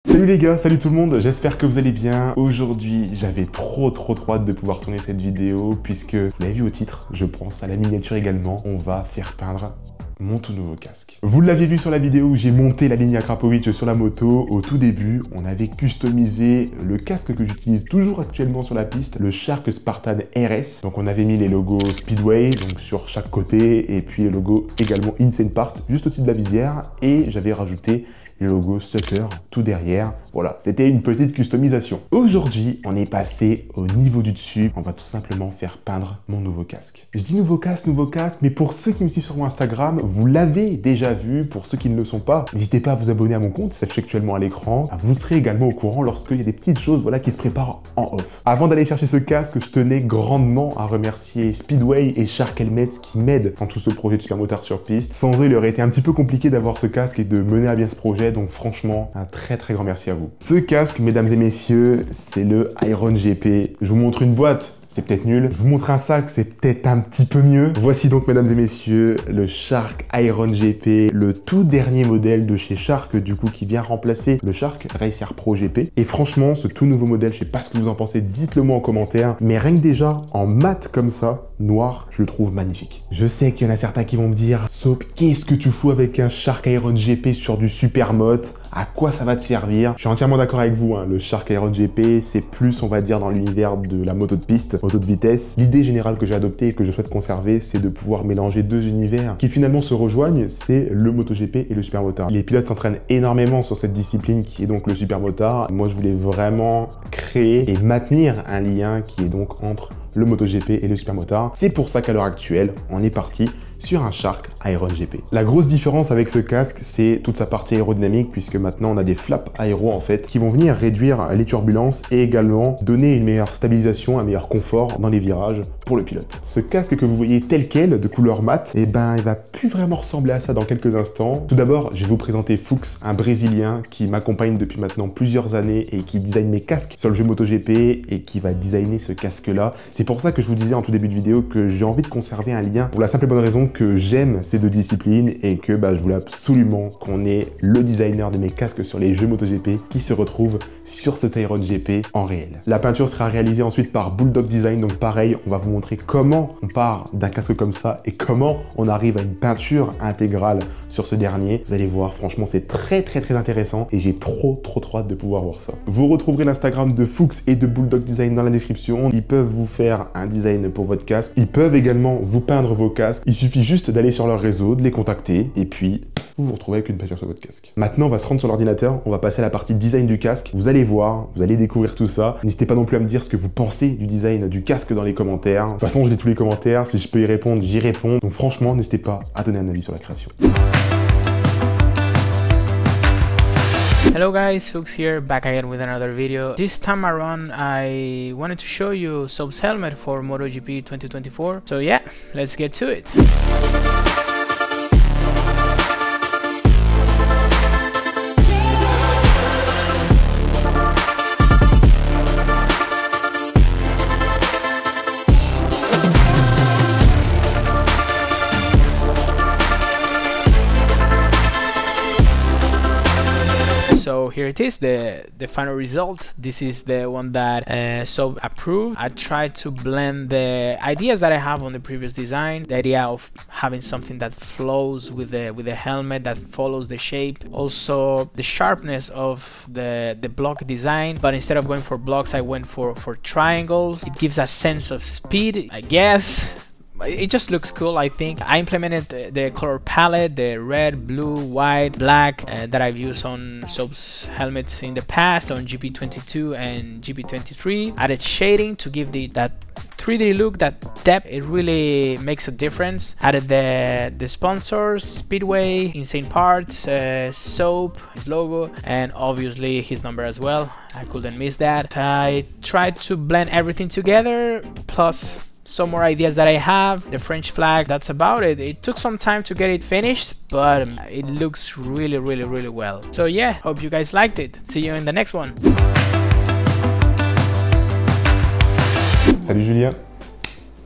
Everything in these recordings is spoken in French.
Salut les gars, salut tout le monde, j'espère que vous allez bien. Aujourd'hui, j'avais trop hâte de pouvoir tourner cette vidéo puisque, vous l'avez vu au titre, je pense, à la miniature également, on va faire peindre mon tout nouveau casque. Vous l'aviez vu sur la vidéo où j'ai monté la ligne Akrapovic sur la moto. Au tout début, on avait customisé le casque que j'utilise toujours actuellement sur la piste, le Shark Spartan RS. Donc on avait mis les logos Speedway donc sur chaque côté et puis le logo également Insane Part juste au-dessus de la visière et j'avais rajouté le logo Sucker tout derrière. Voilà, c'était une petite customisation. Aujourd'hui, on est passé au niveau du dessus. On va tout simplement faire peindre mon nouveau casque. Je dis nouveau casque, mais pour ceux qui me suivent sur mon Instagram, vous l'avez déjà vu. Pour ceux qui ne le sont pas, n'hésitez pas à vous abonner à mon compte, ça s'affiche actuellement à l'écran. Vous serez également au courant lorsqu'il y a des petites choses qui se préparent en off. Avant d'aller chercher ce casque, je tenais grandement à remercier Speedway et Shark Helmets qui m'aident dans tout ce projet de supermotard sur piste. Sans eux, il aurait été un petit peu compliqué d'avoir ce casque et de mener à bien ce projet. Donc franchement, un très grand merci à vous. Ce casque, mesdames et messieurs, c'est le Iron GP. Je vous montre une boîte. C'est peut-être nul. Je vous montre un sac, c'est peut-être un petit peu mieux. Voici donc, mesdames et messieurs, le Shark Iron GP, le tout dernier modèle de chez Shark, du coup, qui vient remplacer le Shark Racer Pro GP. Et franchement, ce tout nouveau modèle, je sais pas ce que vous en pensez, dites-le moi en commentaire. Mais rien que déjà, en mat comme ça, noir, je le trouve magnifique. Je sais qu'il y en a certains qui vont me dire, Soap, qu'est-ce que tu fous avec un Shark Iron GP sur du Supermoto? À quoi ça va te servir? Je suis entièrement d'accord avec vous, hein. Le Shark Iron GP, c'est plus, on va dire, dans l'univers de la moto de piste, moto de vitesse. L'idée générale que j'ai adoptée et que je souhaite conserver, c'est de pouvoir mélanger deux univers qui finalement se rejoignent, c'est le MotoGP et le supermotard. Les pilotes s'entraînent énormément sur cette discipline qui est donc le supermotard. Moi, je voulais vraiment créer et maintenir un lien qui est donc entre le MotoGP et le supermotard. C'est pour ça qu'à l'heure actuelle, on est parti sur un Shark Iron GP. La grosse différence avec ce casque, c'est toute sa partie aérodynamique puisque maintenant on a des flaps aéro en fait qui vont venir réduire les turbulences et également donner une meilleure stabilisation, un meilleur confort dans les virages pour le pilote. Ce casque que vous voyez tel quel, de couleur mat, il va plus vraiment ressembler à ça dans quelques instants. Tout d'abord, je vais vous présenter Fuchs, un Brésilien qui m'accompagne depuis maintenant plusieurs années et qui design mes casques sur le jeu MotoGP et qui va designer ce casque-là. C'est pour ça que je vous disais en tout début de vidéo que j'ai envie de conserver un lien pour la simple et bonne raison que j'aime ces deux disciplines et que je voulais absolument qu'on ait le designer de mes casques sur les jeux MotoGP qui se retrouve sur ce Iron GP en réel. La peinture sera réalisée ensuite par Bulldog Design, donc pareil, on va vous montrer comment on part d'un casque comme ça et comment on arrive à une peinture intégrale sur ce dernier. Vous allez voir, franchement, c'est très intéressant et j'ai trop hâte de pouvoir voir ça. Vous retrouverez l'Instagram de Fuchs et de Bulldog Design dans la description. Ils peuvent vous faire un design pour votre casque. Ils peuvent également vous peindre vos casques. Il suffit juste d'aller sur leur réseau, de les contacter et puis vous vous retrouvez avec une peinture sur votre casque. Maintenant, on va se rendre sur l'ordinateur, on va passer à la partie design du casque. Vous allez voir, vous allez découvrir tout ça. N'hésitez pas non plus à me dire ce que vous pensez du design du casque dans les commentaires. De toute façon, je lis tous les commentaires, si je peux y répondre, j'y réponds. Donc franchement, n'hésitez pas à donner un avis sur la création. Hello guys, Fuchs here, back again with another video. This time around I wanted to show you Soap's helmet for MotoGP 2024. So yeah, let's get to it. So here it is, the final result. This is the one that Soap approved. I tried to blend the ideas that I have on the previous design, the idea of having something that flows with the helmet, that follows the shape, also the sharpness of the block design, but instead of going for blocks I went for triangles. It gives a sense of speed, I guess. It just looks cool, I think. I implemented the color palette, the red, blue, white, black that I've used on Soap's helmets in the past, on GP22 and GP23. Added shading to give that 3D look, that depth. It really makes a difference. Added the sponsors, Speedway, Insane Parts, Soap, his logo, and obviously his number as well. I couldn't miss that. I tried to blend everything together, plus some more ideas that I have, the French flag. That's about it. It took some time to get it finished, but it looks really well. So yeah, hope you guys liked it. See you in the next one. Salut Julien.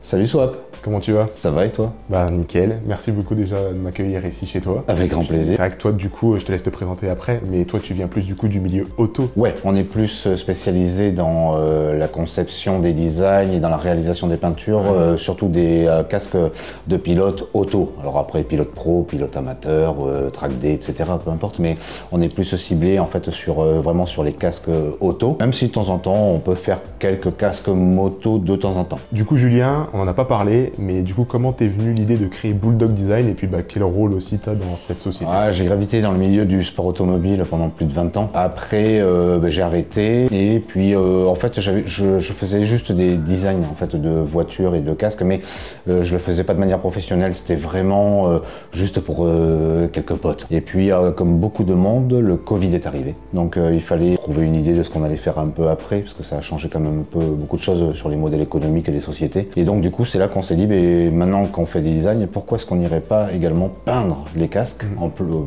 Salut Swap. Comment tu vas? Ça va et toi? Bah nickel, merci beaucoup déjà de m'accueillir ici chez toi. Avec grand plaisir. C'est vrai que toi du coup, je te laisse te présenter après, mais toi tu viens plus du coup du milieu auto. Ouais, on est plus spécialisé dans la conception des designs et dans la réalisation des peintures, surtout des casques de pilote auto. Alors après pilote pro, pilote amateur, track day, etc. peu importe, mais on est plus ciblé en fait sur vraiment sur les casques auto, même si de temps en temps on peut faire quelques casques moto de temps en temps. Du coup Julien, on n'en a pas parlé, mais du coup comment t'es venu l'idée de créer Bulldog Design et puis bah, quel rôle aussi t'as dans cette société? J'ai gravité dans le milieu du sport automobile pendant plus de 20 ans. Après j'ai arrêté et puis en fait je faisais juste des designs en fait de voitures et de casques, mais je le faisais pas de manière professionnelle, c'était vraiment juste pour quelques potes. Et puis comme beaucoup de monde, le Covid est arrivé, donc il fallait trouver une idée de ce qu'on allait faire un peu après, parce que ça a changé quand même un peu beaucoup de choses sur les modèles économiques et les sociétés. Et donc du coup c'est là qu'on s'est dit, mais maintenant qu'on fait des designs, pourquoi est-ce qu'on n'irait pas également peindre les casques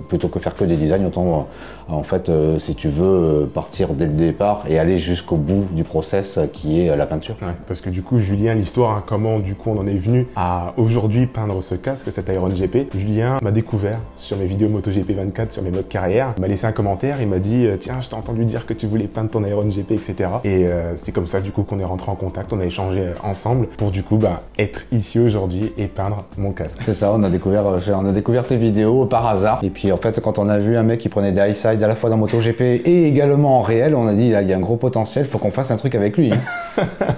plutôt que faire que des designs? Autant en fait si tu veux partir dès le départ et aller jusqu'au bout du process qui est la peinture. Ouais, parce que du coup Julien, l'histoire, hein, comment du coup on en est venu à aujourd'hui peindre ce casque, cet Iron GP. Julien m'a découvert sur mes vidéos MotoGP 24, sur mes modes carrière, il m'a laissé un commentaire, il m'a dit tiens, je t'ai entendu dire que tu voulais peindre ton Iron GP, etc. Et c'est comme ça du coup qu'on est rentré en contact, on a échangé ensemble pour du coup être ici aujourd'hui et peindre mon casque. C'est ça, on a découvert tes vidéos par hasard. Et puis en fait quand on a vu un mec qui prenait des high side à la fois dans MotoGP et également en réel, on a dit là il y a un gros potentiel, faut qu'on fasse un truc avec lui.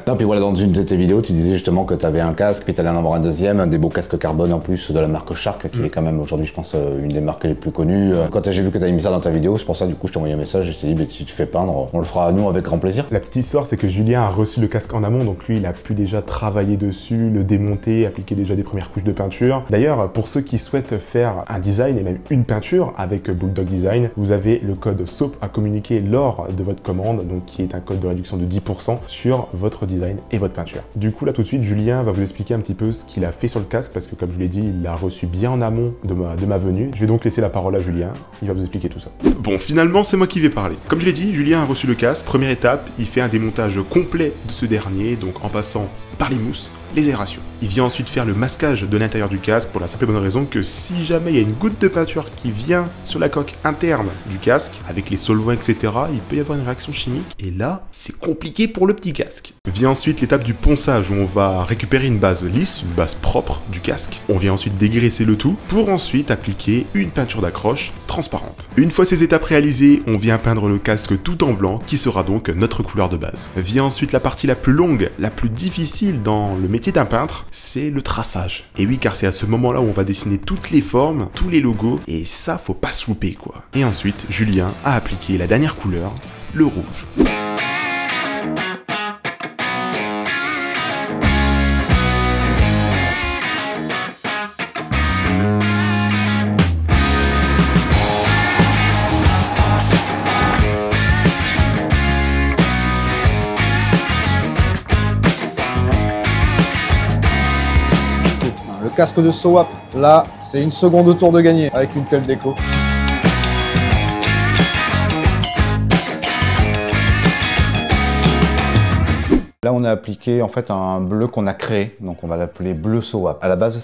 Non, puis voilà, dans une de tes vidéos, tu disais justement que tu avais un casque, puis tu allais en avoir un deuxième, des beaux casques carbone en plus de la marque Shark, qui est quand même aujourd'hui, je pense, une des marques les plus connues. Quand j'ai vu que tu avais mis ça dans ta vidéo, c'est pour ça, du coup, je t'ai envoyé un message, je t'ai dit, si tu fais peindre, on le fera à nous avec grand plaisir. La petite histoire, c'est que Julien a reçu le casque en amont, donc lui, il a pu déjà travailler dessus, le démonter, appliquer déjà des premières couches de peinture. D'ailleurs, pour ceux qui souhaitent faire un design et même une peinture avec Bulldog Design, vous avez le code SOAP à communiquer lors de votre commande, donc qui est un code de réduction de 10% sur votre design et votre peinture. Du coup, là, tout de suite, Julien va vous expliquer un petit peu ce qu'il a fait sur le casque, parce que comme je l'ai dit, il l'a reçu bien en amont de ma venue. Je vais donc laisser la parole à Julien, il va vous expliquer tout ça. Bon, finalement, c'est moi qui vais parler. Comme je l'ai dit, Julien a reçu le casque. Première étape, il fait un démontage complet de ce dernier, donc en passant par les mousses, les aérations. Il vient ensuite faire le masquage de l'intérieur du casque pour la simple et bonne raison que si jamais il y a une goutte de peinture qui vient sur la coque interne du casque, avec les solvants, etc., il peut y avoir une réaction chimique, et là, c'est compliqué pour le petit casque. Vient ensuite l'étape du ponçage, où on va récupérer une base lisse, une base propre du casque. On vient ensuite dégraisser le tout, pour ensuite appliquer une peinture d'accroche transparente. Une fois ces étapes réalisées, on vient peindre le casque tout en blanc, qui sera donc notre couleur de base. Vient ensuite la partie la plus longue, la plus difficile dans le métier d'un peintre, c'est le traçage. Et oui, car c'est à ce moment-là où on va dessiner toutes les formes, tous les logos, et ça, faut pas se louper, quoi. Et ensuite, Julien a appliqué la dernière couleur, le rouge. Le casque de SOAP, là, c'est une seconde de tour de gagné avec une telle déco. Là, on a appliqué en fait un bleu qu'on a créé, donc on va l'appeler bleu SOAP. À la base,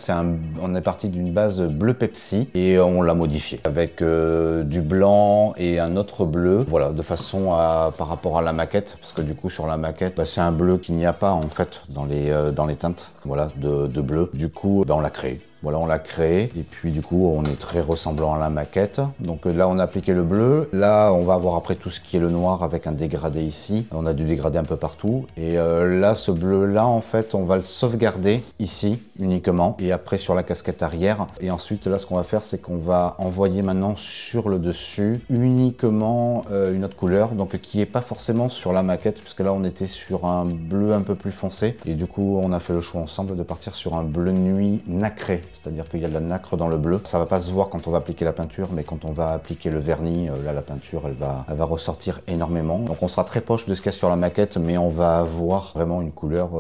on est parti d'une base bleu Pepsi et on l'a modifié avec du blanc et un autre bleu, voilà, de façon à par rapport à la maquette, parce que du coup sur la maquette, c'est un bleu qu'il n'y a pas en fait dans les teintes, voilà, de bleu. Du coup, on l'a créé. Voilà, on l'a créé et puis du coup on est très ressemblant à la maquette. Donc là on a appliqué le bleu, là on va avoir après tout ce qui est le noir avec un dégradé ici. On a du dégradé un peu partout et là ce bleu là en fait on va le sauvegarder ici uniquement et après sur la casquette arrière. Et ensuite là ce qu'on va faire c'est qu'on va envoyer maintenant sur le dessus uniquement une autre couleur, donc qui est pas forcément sur la maquette puisque là on était sur un bleu un peu plus foncé et du coup on a fait le choix ensemble de partir sur un bleu nuit nacré. C'est-à-dire qu'il y a de la nacre dans le bleu. Ça va pas se voir quand on va appliquer la peinture, mais quand on va appliquer le vernis, là la peinture elle va ressortir énormément. Donc on sera très proche de ce qu'il y a sur la maquette, mais on va avoir vraiment une couleur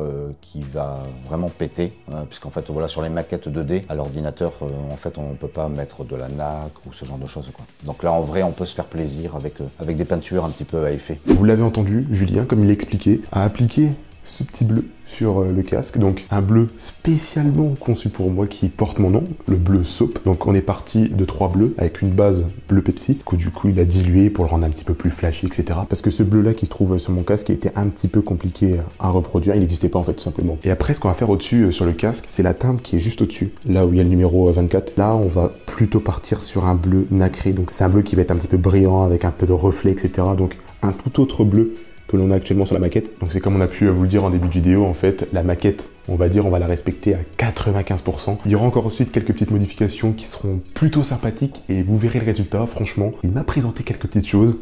qui va vraiment péter, puisqu'en fait voilà, sur les maquettes 2D à l'ordinateur, en fait on peut pas mettre de la nacre ou ce genre de choses, quoi. Donc là en vrai on peut se faire plaisir avec des peintures un petit peu à effet. Vous l'avez entendu, Julien, comme il l'expliquait, a appliqué ce petit bleu sur le casque, donc un bleu spécialement conçu pour moi qui porte mon nom, le bleu Soap. Donc on est parti de 3 bleus avec une base bleu Pepsi, que du coup il a dilué pour le rendre un petit peu plus flashy, etc. Parce que ce bleu là qui se trouve sur mon casque était un petit peu compliqué à reproduire, il n'existait pas en fait tout simplement. Et après ce qu'on va faire au-dessus sur le casque, c'est la teinte qui est juste au-dessus, là où il y a le numéro 24. Là on va plutôt partir sur un bleu nacré, donc c'est un bleu qui va être un petit peu brillant avec un peu de reflet, etc. Donc un tout autre bleu que l'on a actuellement sur la maquette. Donc c'est comme on a pu vous le dire en début de vidéo, en fait, la maquette, on va la respecter à 95%. Il y aura encore ensuite quelques petites modifications qui seront plutôt sympathiques et vous verrez le résultat. Franchement, il m'a présenté quelques petites choses.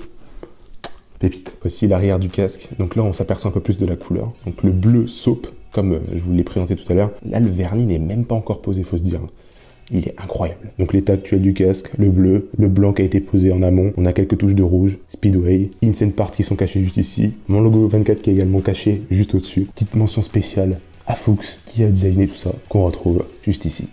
Pépite. Aussi l'arrière du casque. Donc là, on s'aperçoit un peu plus de la couleur. Donc le bleu Soap, comme je vous l'ai présenté tout à l'heure. Là, le vernis n'est même pas encore posé, faut se dire. Il est incroyable. Donc l'état actuel du casque, le bleu, le blanc qui a été posé en amont. On a quelques touches de rouge, Speedway, Insane Parts qui sont cachées juste ici. Mon logo 24 qui est également caché juste au-dessus. Petite mention spéciale à Fuchs qui a designé tout ça, qu'on retrouve juste ici.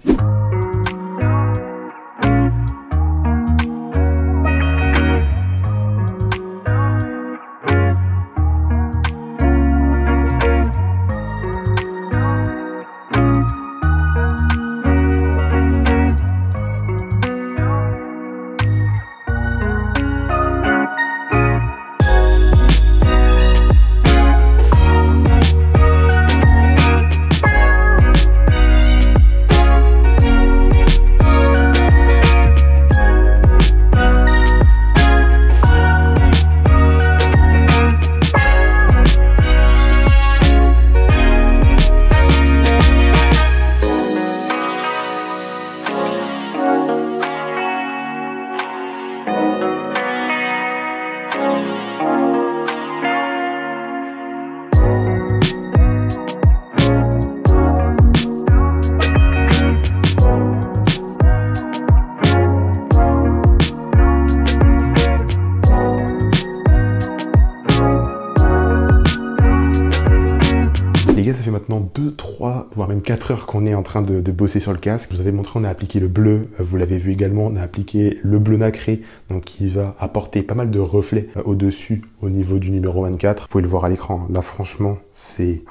Ça fait maintenant 2, 3, voire même 4 heures qu'on est en train de bosser sur le casque. Je vous avais montré, on a appliqué le bleu, vous l'avez vu également, on a appliqué le bleu nacré, donc qui va apporter pas mal de reflets au-dessus, au niveau du numéro 24. Vous pouvez le voir à l'écran, là franchement, c'est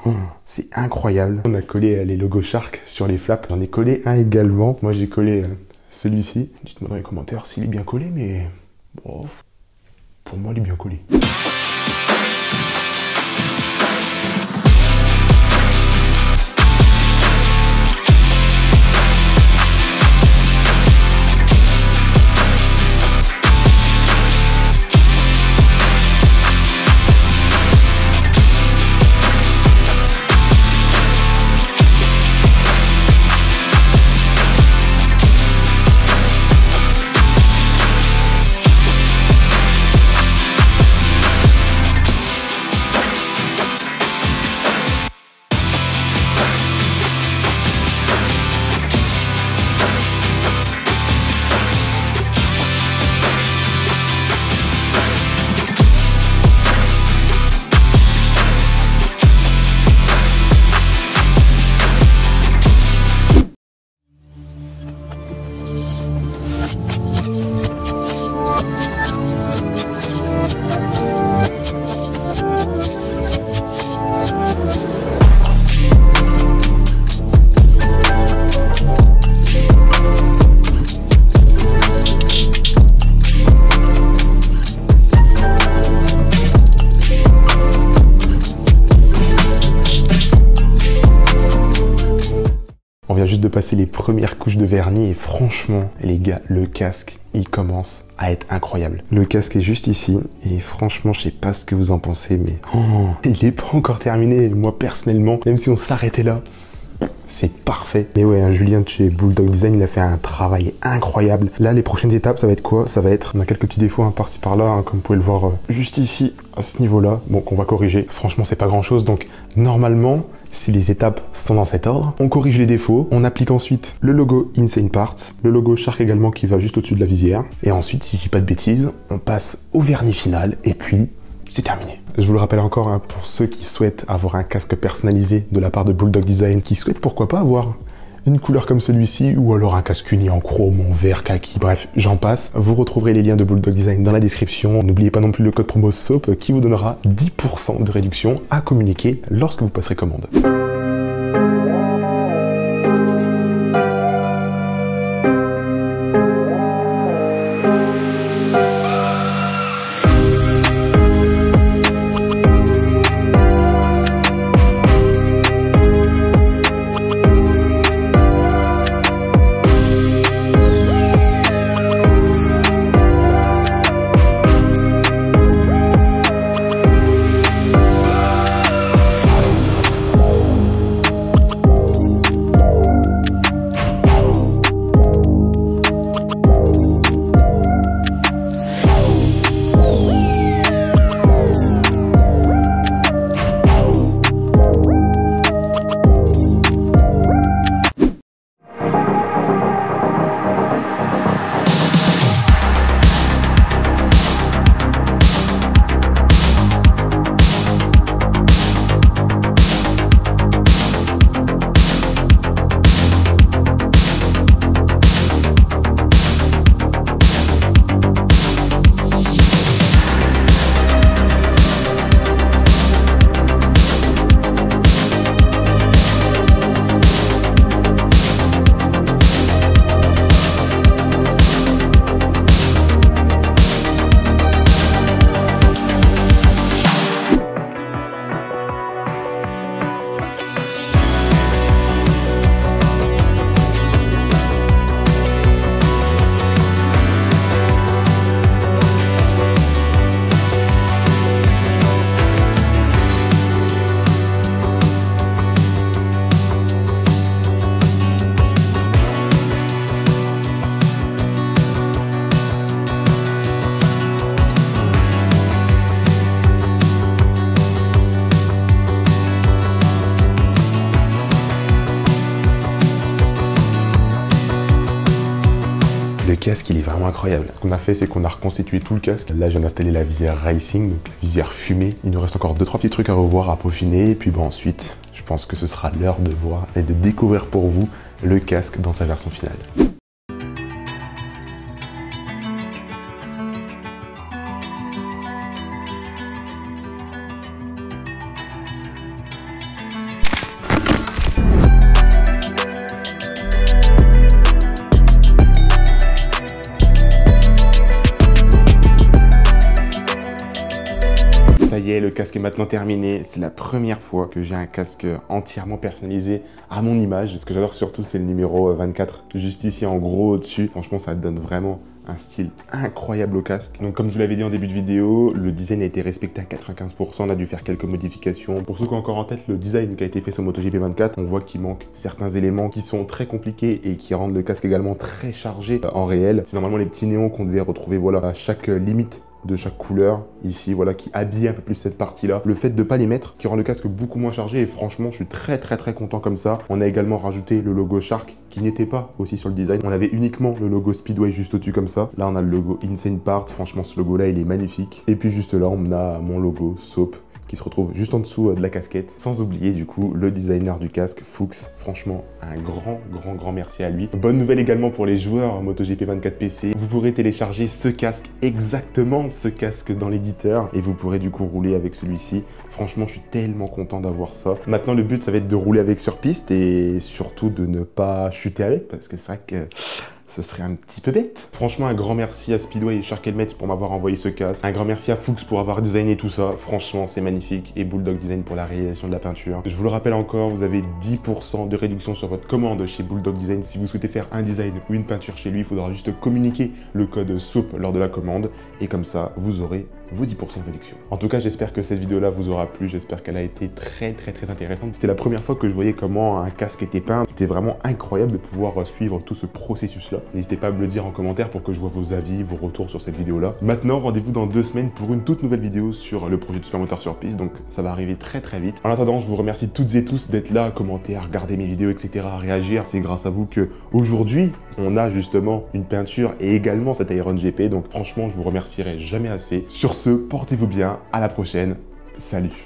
incroyable. On a collé les logos Shark sur les flaps, j'en ai collé un également. Moi j'ai collé celui-ci. Dites-moi dans les commentaires s'il est bien collé, mais bon, pour moi il est bien collé. On vient juste de passer les premières couches de vernis et franchement, les gars, le casque, il commence à être incroyable. Le casque est juste ici et franchement, je sais pas ce que vous en pensez, mais il est pas encore terminé. Moi, personnellement, même si on s'arrêtait là, c'est parfait. Mais ouais, Julien de chez Bulldog Design, il a fait un travail incroyable. Là, les prochaines étapes, ça va être quoi? Ça va être, on a quelques petits défauts par-ci par-là, comme vous pouvez le voir juste ici, à ce niveau-là. Bon, qu'on va corriger. Franchement, c'est pas grand-chose. Donc, normalement, si les étapes sont dans cet ordre, on corrige les défauts, on applique ensuite le logo Insane Parts, le logo Shark également qui va juste au-dessus de la visière. Et ensuite, si je dis pas de bêtises, on passe au vernis final et puis c'est terminé. Je vous le rappelle encore, pour ceux qui souhaitent avoir un casque personnalisé de la part de Bulldog Design, qui souhaitent pourquoi pas avoir une couleur comme celui-ci, ou alors un casque uni en chrome, en vert, kaki, bref, j'en passe. Vous retrouverez les liens de Bulldog Design dans la description. N'oubliez pas non plus le code promo SOAP qui vous donnera 10% de réduction à communiquer lorsque vous passerez commande. Le casque, il est vraiment incroyable. Ce qu'on a fait, c'est qu'on a reconstitué tout le casque. Là, je viens d'installer la visière Racing, donc la visière fumée. Il nous reste encore 2-3 petits trucs à revoir, à peaufiner. Et puis bon, ensuite, je pense que ce sera l'heure de voir et de découvrir pour vous le casque dans sa version finale. Ça y est, le casque est maintenant terminé. C'est la première fois que j'ai un casque entièrement personnalisé à mon image. Ce que j'adore surtout, c'est le numéro 24, juste ici en gros au-dessus. Franchement, ça donne vraiment un style incroyable au casque. Donc comme je vous l'avais dit en début de vidéo, le design a été respecté à 95%, on a dû faire quelques modifications. Pour ceux qui ont encore en tête le design qui a été fait sur MotoGP 24, on voit qu'il manque certains éléments qui sont très compliqués et qui rendent le casque également très chargé en réel. C'est normalement les petits néons qu'on devait retrouver voilà, à chaque limite de chaque couleur ici, voilà, qui habille un peu plus cette partie-là. Le fait de ne pas les mettre, qui rend le casque beaucoup moins chargé et franchement, je suis très content comme ça. On a également rajouté le logo Shark qui n'était pas aussi sur le design. On avait uniquement le logo Speedway juste au-dessus comme ça. Là, on a le logo Insane Parts. Franchement, ce logo-là, il est magnifique. Et puis juste là, on a mon logo SOAP qui se retrouve juste en dessous de la casquette. Sans oublier du coup le designer du casque, Fuchs. Franchement, un grand merci à lui. Bonne nouvelle également pour les joueurs MotoGP 24 PC. Vous pourrez télécharger ce casque, exactement ce casque dans l'éditeur. Et vous pourrez du coup rouler avec celui-ci. Franchement, je suis tellement content d'avoir ça. Maintenant, le but, ça va être de rouler avec sur piste et surtout de ne pas chuter avec parce que c'est vrai que ce serait un petit peu bête. Franchement, un grand merci à Speedway et Shark Helmet pour m'avoir envoyé ce casque. Un grand merci à Fuchs pour avoir designé tout ça. Franchement, c'est magnifique. Et Bulldog Design pour la réalisation de la peinture. Je vous le rappelle encore, vous avez 10% de réduction sur votre commande chez Bulldog Design. Si vous souhaitez faire un design ou une peinture chez lui, il faudra juste communiquer le code SOAP lors de la commande. Et comme ça, vous aurez vos 10% de réduction. En tout cas, j'espère que cette vidéo-là vous aura plu. J'espère qu'elle a été très intéressante. C'était la première fois que je voyais comment un casque était peint. C'était vraiment incroyable de pouvoir suivre tout ce processus-là. N'hésitez pas à me le dire en commentaire pour que je vois vos avis, vos retours sur cette vidéo-là. Maintenant, rendez-vous dans 2 semaines pour une toute nouvelle vidéo sur le projet de Supermoteur sur piste. Donc, ça va arriver très vite. En attendant, je vous remercie toutes et tous d'être là, à commenter, à regarder mes vidéos, etc., à réagir. C'est grâce à vous que aujourd'hui, on a justement une peinture et également cet Iron GP. Donc, franchement, je vous remercierai jamais assez. Sur ce, portez-vous bien. À la prochaine. Salut.